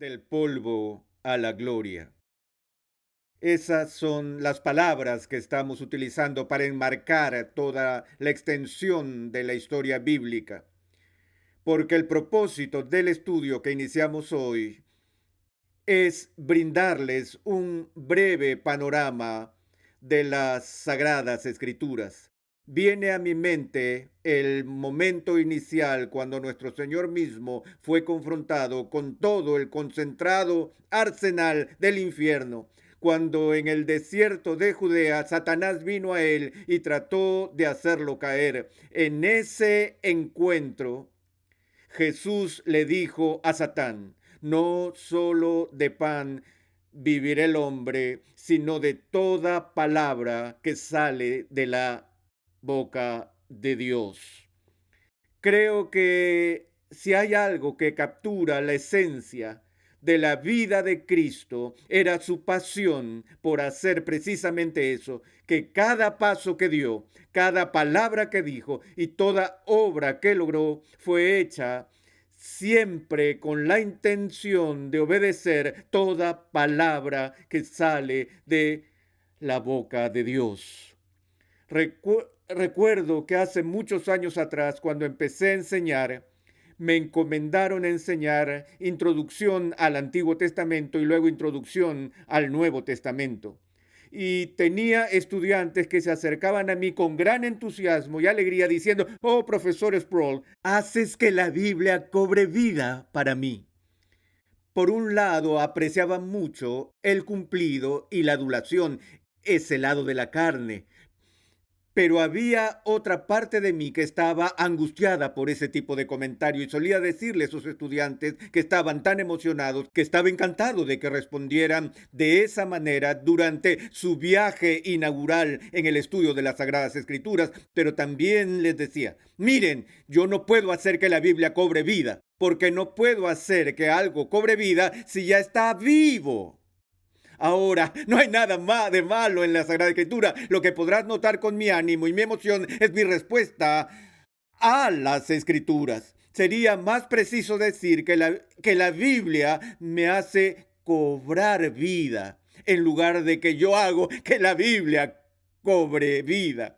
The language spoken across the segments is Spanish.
Del polvo a la gloria. Esas son las palabras que estamos utilizando para enmarcar toda la extensión de la historia bíblica, porque el propósito del estudio que iniciamos hoy es brindarles un breve panorama de las Sagradas Escrituras. Viene a mi mente el momento inicial cuando nuestro Señor mismo fue confrontado con todo el concentrado arsenal del infierno, cuando en el desierto de Judea Satanás vino a él y trató de hacerlo caer. En ese encuentro, Jesús le dijo a Satán: no solo de pan vivirá el hombre, sino de toda palabra que sale de la boca de Dios. Creo que si hay algo que captura la esencia de la vida de Cristo, era su pasión por hacer precisamente eso, que cada paso que dio, cada palabra que dijo y toda obra que logró fue hecha siempre con la intención de obedecer toda palabra que sale de la boca de Dios. Recuerdo que hace muchos años atrás, cuando empecé a enseñar, me encomendaron a enseñar introducción al Antiguo Testamento y luego introducción al Nuevo Testamento. Y tenía estudiantes que se acercaban a mí con gran entusiasmo y alegría diciendo: oh, profesor Sproul, haces que la Biblia cobre vida para mí. Por un lado, apreciaban mucho el cumplido y la adulación, ese lado de la carne. Pero había otra parte de mí que estaba angustiada por ese tipo de comentario y solía decirle a sus estudiantes que estaban tan emocionados que estaba encantado de que respondieran de esa manera durante su viaje inaugural en el estudio de las Sagradas Escrituras. Pero también les decía: miren, yo no puedo hacer que la Biblia cobre vida, porque no puedo hacer que algo cobre vida si ya está vivo. Ahora, no hay nada más de malo en la Sagrada Escritura. Lo que podrás notar con mi ánimo y mi emoción es mi respuesta a las Escrituras. Sería más preciso decir que la Biblia me hace cobrar vida, en lugar de que yo hago que la Biblia cobre vida.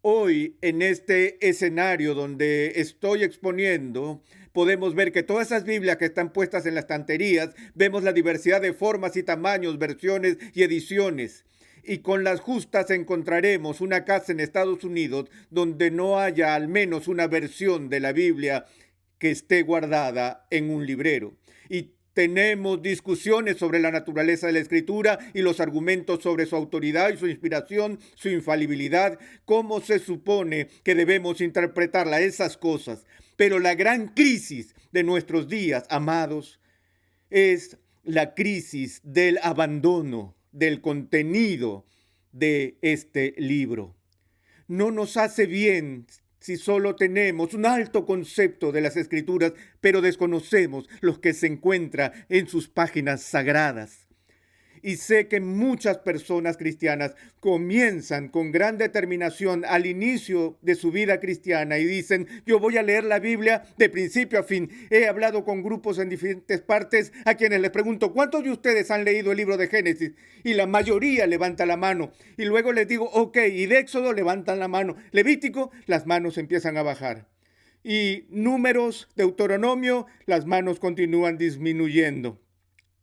Hoy, en este escenario donde estoy exponiendo, podemos ver que todas esas Biblias que están puestas en las estanterías, vemos la diversidad de formas y tamaños, versiones y ediciones. Y con las justas encontraremos una casa en Estados Unidos donde no haya al menos una versión de la Biblia que esté guardada en un librero. Y tenemos discusiones sobre la naturaleza de la Escritura y los argumentos sobre su autoridad y su inspiración, su infalibilidad, cómo se supone que debemos interpretarla, esas cosas. Pero la gran crisis de nuestros días, amados, es la crisis del abandono del contenido de este libro. No nos hace bien si solo tenemos un alto concepto de las Escrituras, pero desconocemos lo que se encuentra en sus páginas sagradas. Y sé que muchas personas cristianas comienzan con gran determinación al inicio de su vida cristiana y dicen: yo voy a leer la Biblia de principio a fin. He hablado con grupos en diferentes partes a quienes les pregunto: ¿cuántos de ustedes han leído el libro de Génesis? Y la mayoría levanta la mano. Y luego les digo: ok, y de Éxodo levantan la mano. Levítico, las manos empiezan a bajar. Y Números, Deuteronomio, las manos continúan disminuyendo.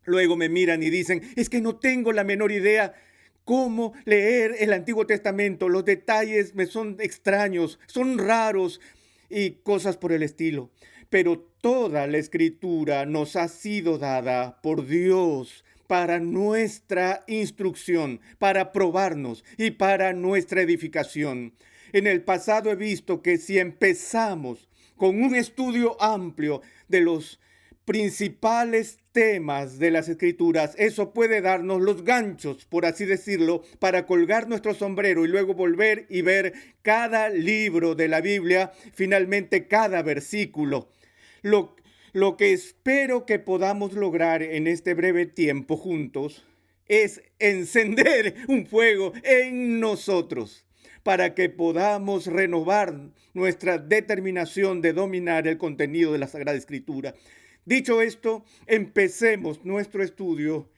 Luego me miran y dicen: es que no tengo la menor idea cómo leer el Antiguo Testamento. Los detalles me son extraños, son raros y cosas por el estilo. Pero toda la Escritura nos ha sido dada por Dios para nuestra instrucción, para probarnos y para nuestra edificación. En el pasado he visto que si empezamos con un estudio amplio de los principales temas de las Escrituras, eso puede darnos los ganchos, por así decirlo, para colgar nuestro sombrero y luego volver y ver cada libro de la Biblia, finalmente cada versículo. Lo que espero que podamos lograr en este breve tiempo juntos es encender un fuego en nosotros para que podamos renovar nuestra determinación de dominar el contenido de la Sagrada Escritura. Dicho esto, empecemos nuestro estudio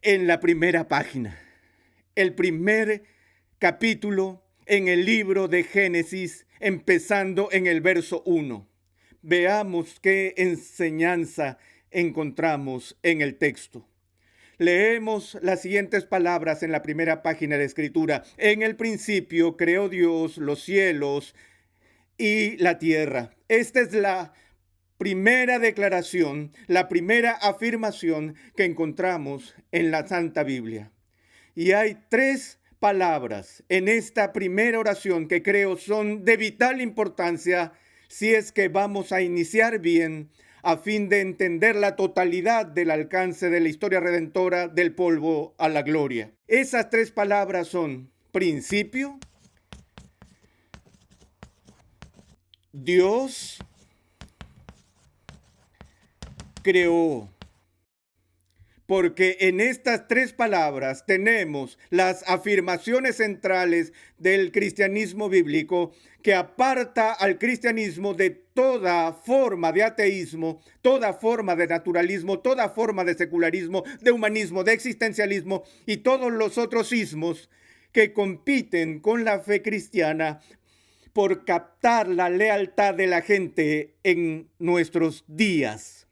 en la primera página, el primer capítulo en el libro de Génesis, empezando en el verso 1. Veamos qué enseñanza encontramos en el texto. Leemos las siguientes palabras en la primera página de Escritura. En el principio creó Dios los cielos y la tierra. Esta es la primera declaración, la primera afirmación que encontramos en la Santa Biblia. Y hay tres palabras en esta primera oración que creo son de vital importancia si es que vamos a iniciar bien a fin de entender la totalidad del alcance de la historia redentora del polvo a la gloria. Esas tres palabras son principio, Dios creó. Porque en estas tres palabras tenemos las afirmaciones centrales del cristianismo bíblico que aparta al cristianismo de toda forma de ateísmo, toda forma de naturalismo, toda forma de secularismo, de humanismo, de existencialismo y todos los otros ismos que compiten con la fe cristiana por captar la lealtad de la gente en nuestros días.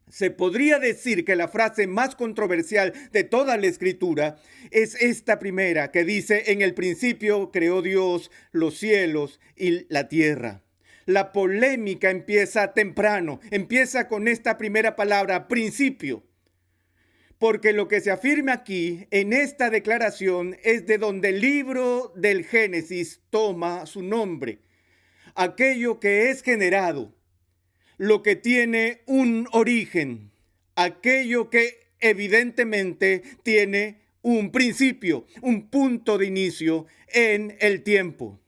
Se podría decir que la frase más controversial de toda la Escritura es esta primera que dice: en el principio creó Dios los cielos y la tierra. La polémica empieza temprano, empieza con esta primera palabra, principio. Porque lo que se afirma aquí en esta declaración es de donde el libro del Génesis toma su nombre. Aquello que es generado, lo que tiene un origen, aquello que evidentemente tiene un principio, un punto de inicio en el tiempo.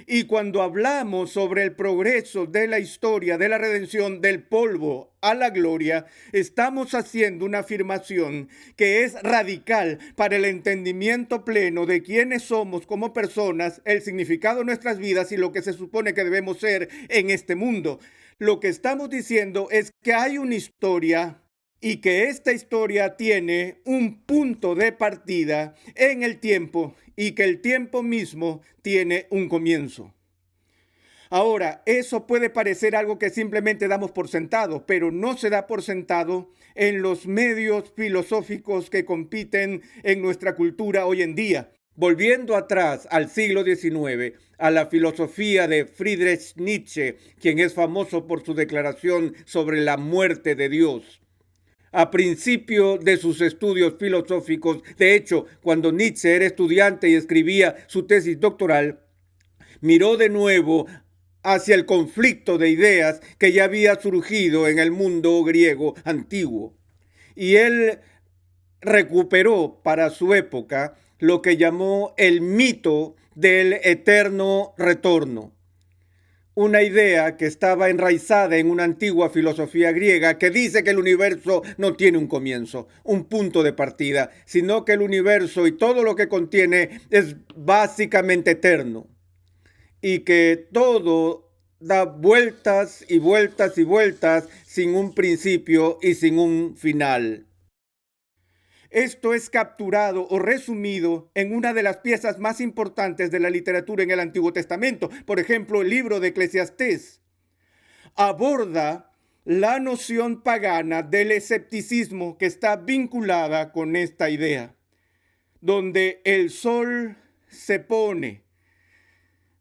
Y cuando hablamos sobre el progreso de la historia de la redención del polvo a la gloria, estamos haciendo una afirmación que es radical para el entendimiento pleno de quiénes somos como personas, el significado de nuestras vidas y lo que se supone que debemos ser en este mundo. Lo que estamos diciendo es que hay una historia y que esta historia tiene un punto de partida en el tiempo y que el tiempo mismo tiene un comienzo. Ahora, eso puede parecer algo que simplemente damos por sentado, pero no se da por sentado en los medios filosóficos que compiten en nuestra cultura hoy en día. Volviendo atrás al siglo XIX, a la filosofía de Friedrich Nietzsche, quien es famoso por su declaración sobre la muerte de Dios. A principio de sus estudios filosóficos, de hecho, cuando Nietzsche era estudiante y escribía su tesis doctoral, miró de nuevo hacia el conflicto de ideas que ya había surgido en el mundo griego antiguo. Y él recuperó para su época lo que llamó el mito del eterno retorno. Una idea que estaba enraizada en una antigua filosofía griega que dice que el universo no tiene un comienzo, un punto de partida, sino que el universo y todo lo que contiene es básicamente eterno y que todo da vueltas y vueltas y vueltas sin un principio y sin un final. Esto es capturado o resumido en una de las piezas más importantes de la literatura en el Antiguo Testamento. Por ejemplo, el libro de Eclesiastés aborda la noción pagana del escepticismo que está vinculada con esta idea, donde el sol se pone.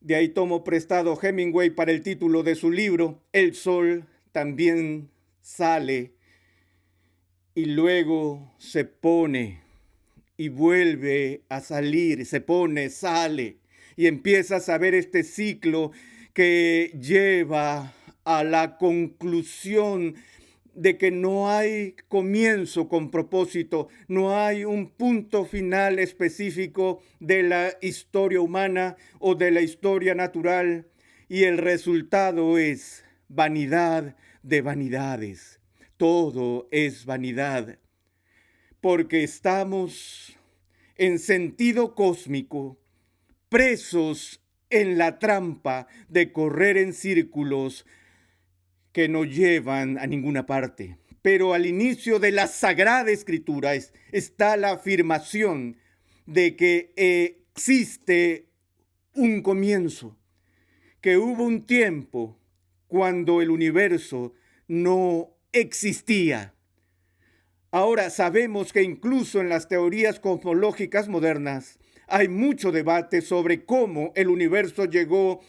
De ahí tomo prestado Hemingway para el título de su libro, El sol también sale. Y luego se pone y vuelve a salir, se pone, sale y empiezas a ver este ciclo que lleva a la conclusión de que no hay comienzo con propósito, no hay un punto final específico de la historia humana o de la historia natural, y el resultado es vanidad de vanidades. Todo es vanidad, porque estamos en sentido cósmico presos en la trampa de correr en círculos que no llevan a ninguna parte. Pero al inicio de la Sagrada Escritura está la afirmación de que existe un comienzo, que hubo un tiempo cuando el universo no existía. Ahora sabemos que incluso en las teorías cosmológicas modernas hay mucho debate sobre cómo el universo llegó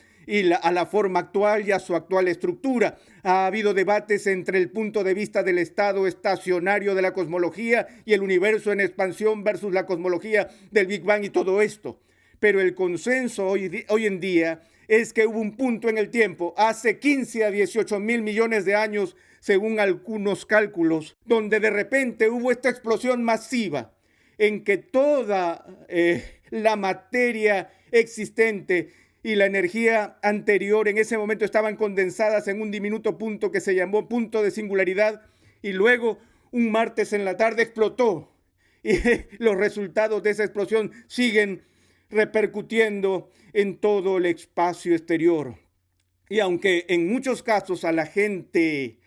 a la forma actual y a su actual estructura. Ha habido debates entre el punto de vista del estado estacionario de la cosmología y el universo en expansión versus la cosmología del Big Bang y todo esto. Pero el consenso hoy en día es que hubo un punto en el tiempo, hace 15 a 18 mil millones de años, según algunos cálculos, donde de repente hubo esta explosión masiva en que toda la materia existente y la energía anterior en ese momento estaban condensadas en un diminuto punto que se llamó punto de singularidad, y luego un martes en la tarde explotó y los resultados de esa explosión siguen repercutiendo en todo el espacio exterior. Y aunque en muchos casos a la gente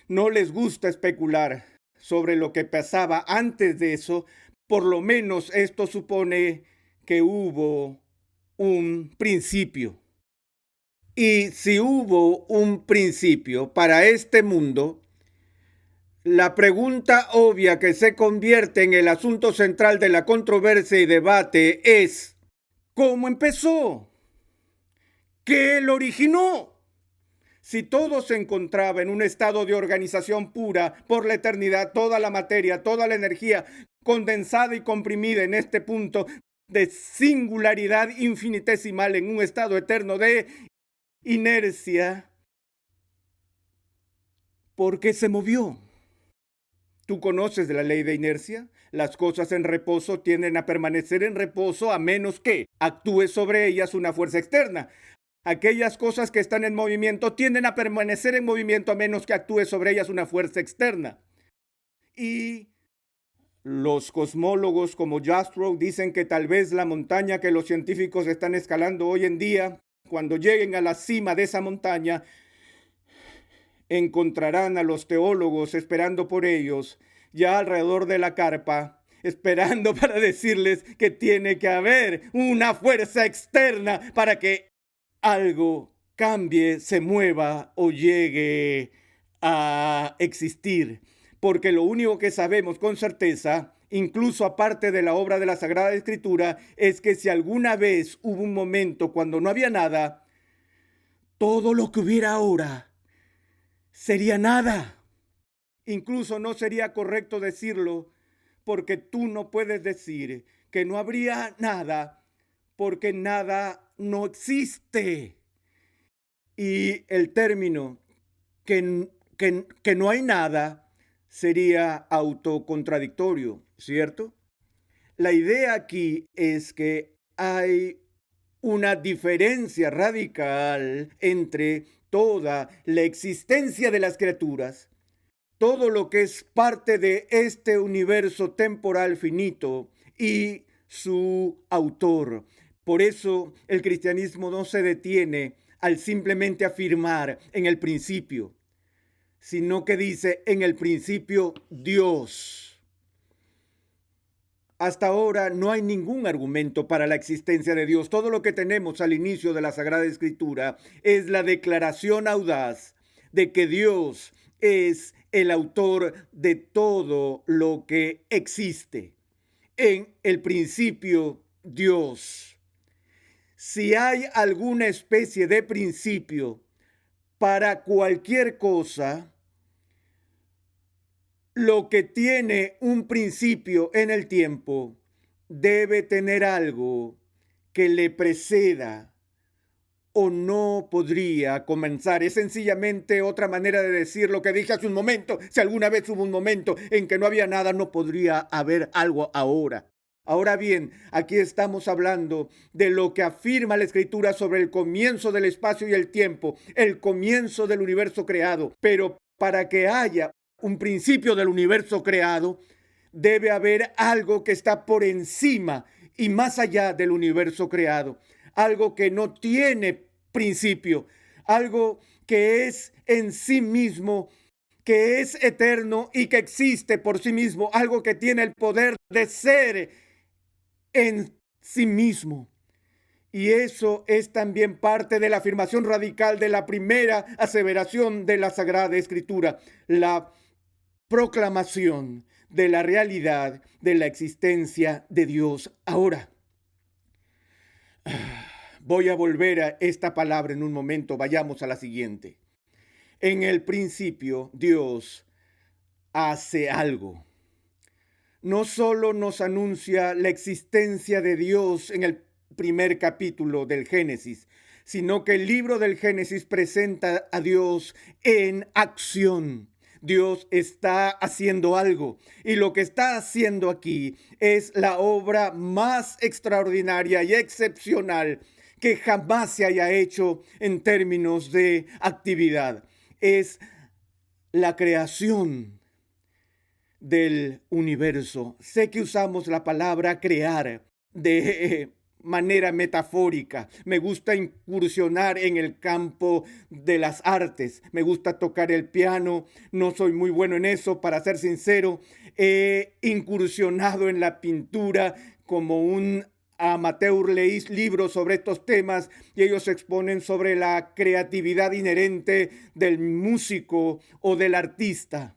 no les gusta especular sobre lo que pasaba antes de eso, por lo menos esto supone que hubo un principio. Y si hubo un principio para este mundo, la pregunta obvia que se convierte en el asunto central de la controversia y debate es: ¿cómo empezó? ¿Qué lo originó? Si todo se encontraba en un estado de organización pura por la eternidad, toda la materia, toda la energía condensada y comprimida en este punto de singularidad infinitesimal, en un estado eterno de inercia, ¿por qué se movió? ¿Tú conoces de la ley de inercia? Las cosas en reposo tienden a permanecer en reposo a menos que actúe sobre ellas una fuerza externa. Aquellas cosas que están en movimiento tienden a permanecer en movimiento a menos que actúe sobre ellas una fuerza externa. Y los cosmólogos como Jastrow dicen que tal vez la montaña que los científicos están escalando hoy en día, cuando lleguen a la cima de esa montaña, encontrarán a los teólogos esperando por ellos, ya alrededor de la carpa, esperando para decirles que tiene que haber una fuerza externa para que algo cambie, se mueva o llegue a existir. Porque lo único que sabemos con certeza, incluso aparte de la obra de la Sagrada Escritura, es que si alguna vez hubo un momento cuando no había nada, todo lo que hubiera ahora sería nada. Incluso no sería correcto decirlo, porque tú no puedes decir que no habría nada, porque nada no existe. Y el término que no hay nada sería autocontradictorio, ¿cierto? La idea aquí es que hay una diferencia radical entre toda la existencia de las criaturas, todo lo que es parte de este universo temporal finito, y su autor. Por eso el cristianismo no se detiene al simplemente afirmar en el principio, sino que dice en el principio Dios. Hasta ahora no hay ningún argumento para la existencia de Dios. Todo lo que tenemos al inicio de la Sagrada Escritura es la declaración audaz de que Dios es el autor de todo lo que existe. En el principio, Dios. Si hay alguna especie de principio para cualquier cosa, lo que tiene un principio en el tiempo debe tener algo que le preceda o no podría comenzar. Es sencillamente otra manera de decir lo que dije hace un momento. Si alguna vez hubo un momento en que no había nada, no podría haber algo ahora. Ahora bien, aquí estamos hablando de lo que afirma la Escritura sobre el comienzo del espacio y el tiempo, el comienzo del universo creado. Pero para que haya un principio del universo creado, debe haber algo que está por encima y más allá del universo creado. Algo que no tiene principio, algo que es en sí mismo, que es eterno y que existe por sí mismo, algo que tiene el poder de ser en sí mismo. Y eso es también parte de la afirmación radical de la primera aseveración de la Sagrada Escritura, la proclamación de la realidad de la existencia de Dios. Ahora, voy a volver a esta palabra en un momento, vayamos a la siguiente. En el principio, Dios hace algo. No solo nos anuncia la existencia de Dios en el primer capítulo del Génesis, sino que el libro del Génesis presenta a Dios en acción. Dios está haciendo algo, y lo que está haciendo aquí es la obra más extraordinaria y excepcional que jamás se haya hecho en términos de actividad. Es la creación del universo. Sé que usamos la palabra crear de manera metafórica. Me gusta incursionar en el campo de las artes. Me gusta tocar el piano. No soy muy bueno en eso, para ser sincero. He incursionado en la pintura como un amateur. Leí libros sobre estos temas y ellos exponen sobre la creatividad inherente del músico o del artista.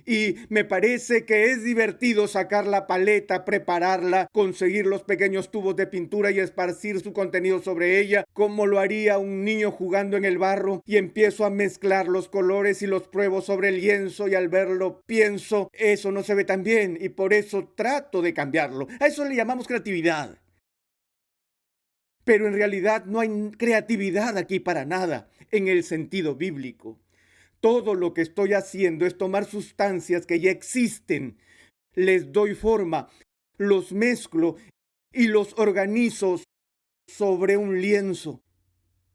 Y me parece que es divertido sacar la paleta, prepararla, conseguir los pequeños tubos de pintura y esparcir su contenido sobre ella, como lo haría un niño jugando en el barro, y empiezo a mezclar los colores y los pruebo sobre el lienzo, y al verlo pienso, eso no se ve tan bien, y por eso trato de cambiarlo. A eso le llamamos creatividad. Pero en realidad no hay creatividad aquí para nada en el sentido bíblico. Todo lo que estoy haciendo es tomar sustancias que ya existen, les doy forma, los mezclo y los organizo sobre un lienzo.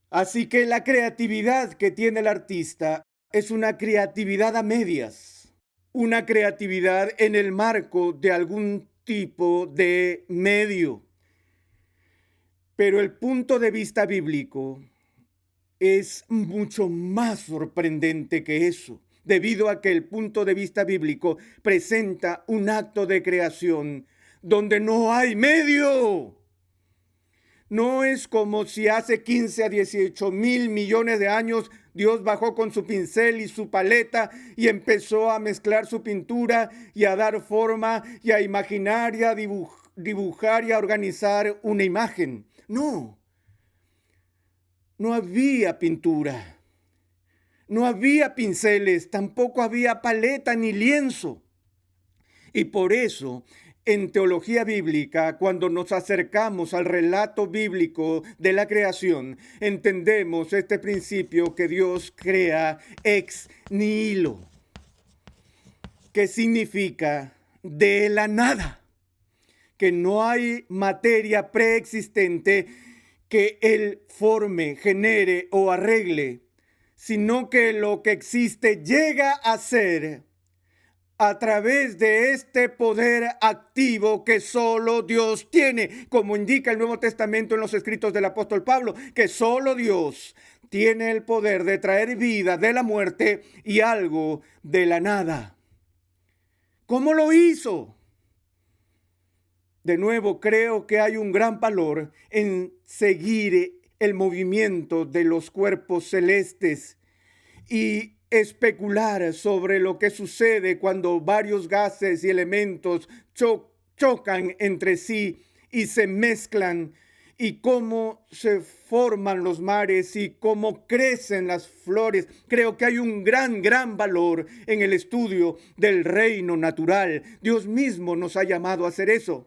Así que la creatividad que tiene el artista es una creatividad a medias, una creatividad en el marco de algún tipo de medio. Pero el punto de vista bíblico es mucho más sorprendente que eso, debido a que el punto de vista bíblico presenta un acto de creación donde no hay medio. No es como si hace 15 a 18 mil millones de años Dios bajó con su pincel y su paleta y empezó a mezclar su pintura y a dar forma y a imaginar y a dibujar y a organizar una imagen. No. No había pintura, no había pinceles, tampoco había paleta ni lienzo. Y por eso, en teología bíblica, cuando nos acercamos al relato bíblico de la creación, entendemos este principio que Dios crea ex nihilo, que significa de la nada, que no hay materia preexistente que Él forme, genere o arregle, sino que lo que existe llega a ser a través de este poder activo que solo Dios tiene, como indica el Nuevo Testamento en los escritos del apóstol Pablo, que solo Dios tiene el poder de traer vida de la muerte y algo de la nada. ¿Cómo lo hizo? De nuevo, creo que hay un gran valor en seguir el movimiento de los cuerpos celestes y especular sobre lo que sucede cuando varios gases y elementos chocan entre sí y se mezclan, y cómo se forman los mares y cómo crecen las flores. Creo que hay un gran valor en el estudio del reino natural. Dios mismo nos ha llamado a hacer eso.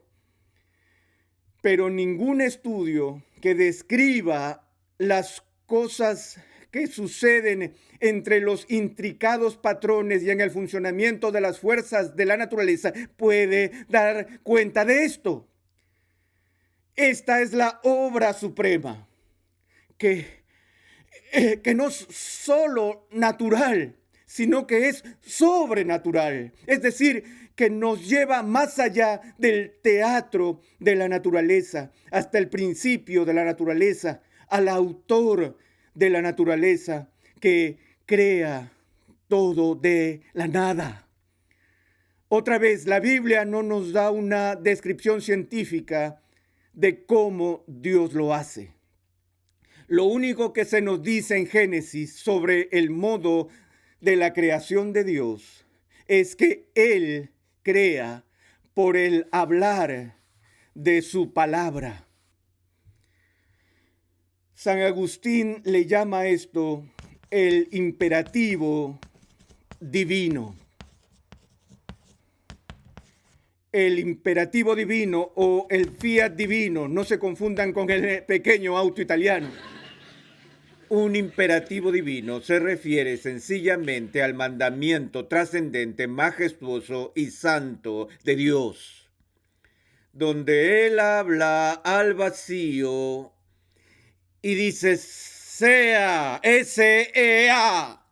Pero ningún estudio que describa las cosas que suceden entre los intricados patrones y en el funcionamiento de las fuerzas de la naturaleza puede dar cuenta de esto. Esta es la obra suprema, que no es solo natural, sino que es sobrenatural. Es decir, que nos lleva más allá del teatro de la naturaleza, hasta el principio de la naturaleza, al autor de la naturaleza que crea todo de la nada. Otra vez, la Biblia no nos da una descripción científica de cómo Dios lo hace. Lo único que se nos dice en Génesis sobre el modo de la creación de Dios es que Él crea por el hablar de su palabra. San Agustín le llama esto el imperativo divino. El imperativo divino o el fiat divino, no se confundan con el pequeño auto italiano. Un imperativo divino se refiere sencillamente al mandamiento trascendente, majestuoso y santo de Dios, donde Él habla al vacío y dice, sea, S-E-A.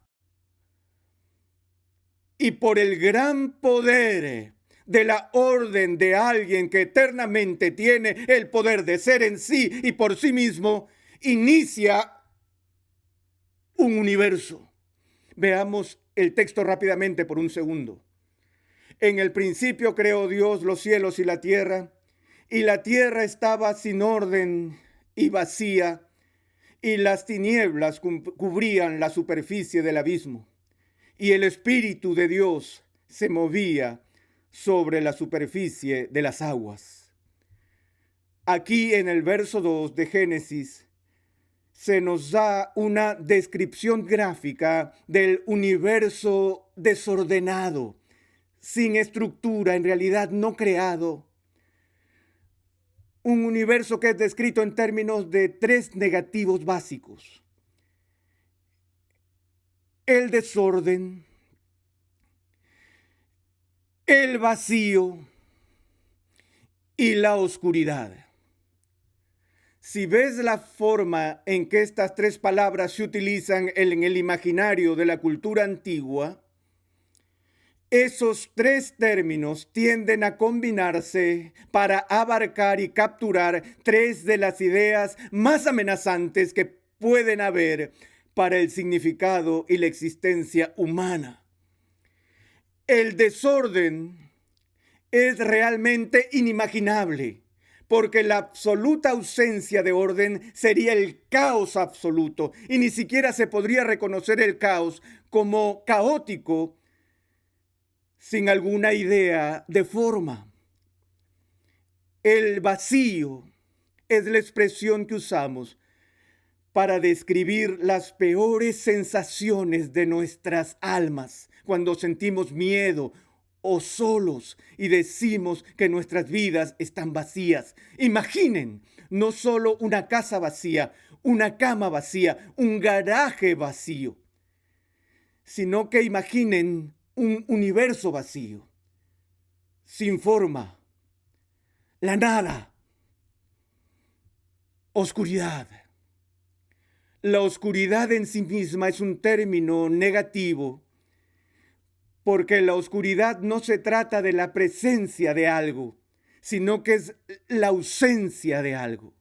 Y por el gran poder de la orden de alguien que eternamente tiene el poder de ser en sí y por sí mismo, inicia un universo. Veamos el texto rápidamente por un segundo. En el principio creó Dios los cielos y la tierra estaba sin orden y vacía, y las tinieblas cubrían la superficie del abismo, y el Espíritu de Dios se movía sobre la superficie de las aguas. Aquí en el verso 2 de Génesis se nos da una descripción gráfica del universo desordenado, sin estructura, en realidad no creado. Un universo que es descrito en términos de 3 negativos básicos: el desorden, el vacío y la oscuridad. Si ves la forma en que estas 3 palabras se utilizan en el imaginario de la cultura antigua, esos 3 términos tienden a combinarse para abarcar y capturar 3 de las ideas más amenazantes que pueden haber para el significado y la existencia humana. El desorden es realmente inimaginable, porque la absoluta ausencia de orden sería el caos absoluto, y ni siquiera se podría reconocer el caos como caótico sin alguna idea de forma. El vacío es la expresión que usamos para describir las peores sensaciones de nuestras almas cuando sentimos miedo o solos y decimos que nuestras vidas están vacías. Imaginen no solo una casa vacía, una cama vacía, un garaje vacío, sino que imaginen un universo vacío, sin forma, la nada, oscuridad. La oscuridad en sí misma es un término negativo, porque la oscuridad no se trata de la presencia de algo, sino que es la ausencia de algo,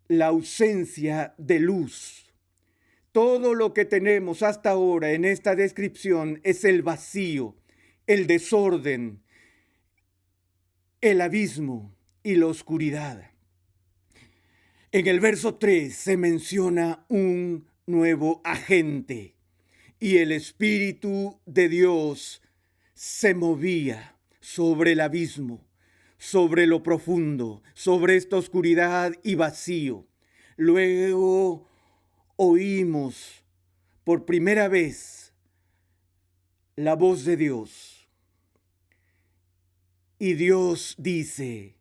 la ausencia de luz. Todo lo que tenemos hasta ahora en esta descripción es el vacío, el desorden, el abismo y la oscuridad. En el verso 3 se menciona un nuevo agente y el Espíritu de Dios se movía sobre el abismo, sobre lo profundo, sobre esta oscuridad y vacío. Luego oímos por primera vez la voz de Dios. Y Dios dice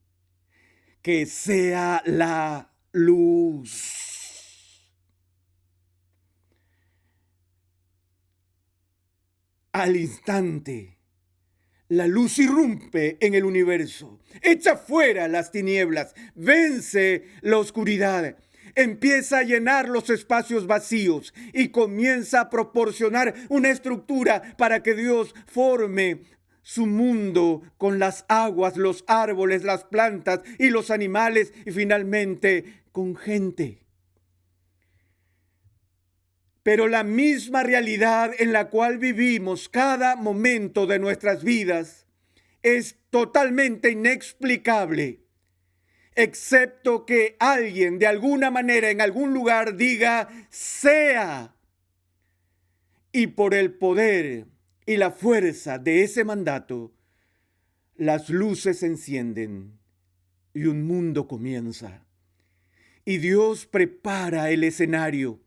que sea la luz. Al instante, la luz irrumpe en el universo, echa fuera las tinieblas, vence la oscuridad, empieza a llenar los espacios vacíos y comienza a proporcionar una estructura para que Dios forme su mundo con las aguas, los árboles, las plantas y los animales y finalmente con gente. Pero la misma realidad en la cual vivimos cada momento de nuestras vidas es totalmente inexplicable, excepto que alguien de alguna manera en algún lugar diga sea. Y por el poder y la fuerza de ese mandato, las luces se encienden y un mundo comienza. Y Dios prepara el escenario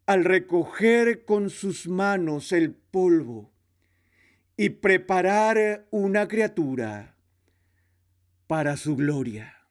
al recoger con sus manos el polvo y preparar una criatura para su gloria.